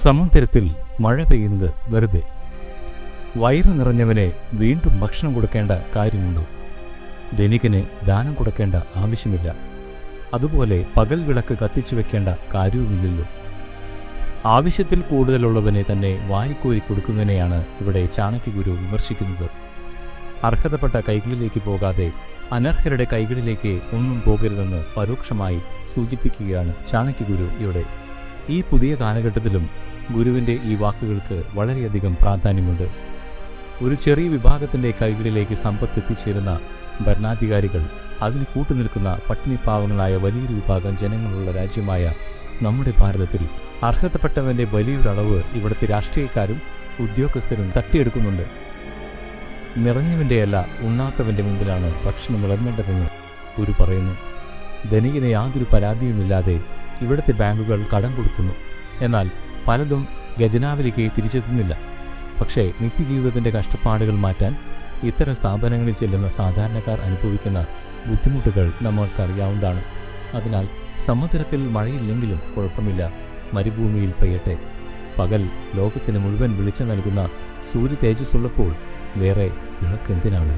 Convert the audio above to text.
സമുദ്രത്തിൽ മഴ പെയ്യുന്നത് വെറുതെ. വയറു നിറഞ്ഞവനെ വീണ്ടും ഭക്ഷണം കൊടുക്കേണ്ട കാര്യമുണ്ടോ? ധനികന് ദാനം കൊടുക്കേണ്ട ആവശ്യമില്ല. അതുപോലെ പകൽ വിളക്ക് കത്തിച്ചു വെക്കേണ്ട കാര്യവുമില്ലല്ലോ. ആവശ്യത്തിൽ കൂടുതലുള്ളവനെ തന്നെ വാരിക്കോരി കൊടുക്കുന്നതിനെയാണ് ഇവിടെ ചാണക്യഗുരു വിമർശിക്കുന്നത്. അർഹതപ്പെട്ട കൈകളിലേക്ക് പോകാതെ അനർഹരുടെ കൈകളിലേക്ക് ഒന്നും പോകരുതെന്ന് പരോക്ഷമായി സൂചിപ്പിക്കുകയാണ് ചാണക്യഗുരു ഇവിടെ. ഈ പുതിയ കാലഘട്ടത്തിലും ഗുരുവിൻ്റെ ഈ വാക്കുകൾക്ക് വളരെയധികം പ്രാധാന്യമുണ്ട്. ഒരു ചെറിയ വിഭാഗത്തിൻ്റെ കൈകളിലേക്ക് സമ്പത്ത് എത്തിച്ചേരുന്ന ഭരണാധികാരികൾ, അതിന് കൂട്ടുനിൽക്കുന്ന പട്ടിണിപ്പാവങ്ങളായ വലിയൊരു വിഭാഗം ജനങ്ങളുള്ള രാജ്യമായ നമ്മുടെ ഭാരതത്തിൽ അർഹതപ്പെട്ടവൻ്റെ വലിയൊരളവ് ഇവിടുത്തെ രാഷ്ട്രീയക്കാരും ഉദ്യോഗസ്ഥരും തട്ടിയെടുക്കുന്നുണ്ട്. നിറഞ്ഞവൻ്റെയല്ല ഉണ്ണാത്തവൻ്റെ മുമ്പിലാണ് ഭക്ഷണം വിളമ്പേണ്ടതെന്ന് ഗുരു പറയുന്നു. ധനികന് യാതൊരു പരാതിയുമില്ലാതെ ഇവിടുത്തെ ബാങ്കുകൾ കടം കൊടുക്കുന്നു. എന്നാൽ പലതും ഖജനാവിലേക്ക് തിരിച്ചെത്തുന്നില്ല. പക്ഷേ നിത്യജീവിതത്തിൻ്റെ കഷ്ടപ്പാടുകൾ മാറ്റാൻ ഇത്തരം സ്ഥാപനങ്ങളിൽ ചെല്ലുന്ന സാധാരണക്കാർ അനുഭവിക്കുന്ന ബുദ്ധിമുട്ടുകൾ നമ്മൾക്കറിയാവുന്നതാണ്. അതിനാൽ സമുദ്രത്തിൽ മഴയില്ലെങ്കിലും കുഴപ്പമില്ല, മരുഭൂമിയിൽ പെയ്യട്ടെ. പകൽ ലോകത്തിന് മുഴുവൻ വെളിച്ചം നൽകുന്ന സൂര്യ തേജസ്സുള്ളപ്പോൾ വേറെ വിളക്കെന്തിനാണ്?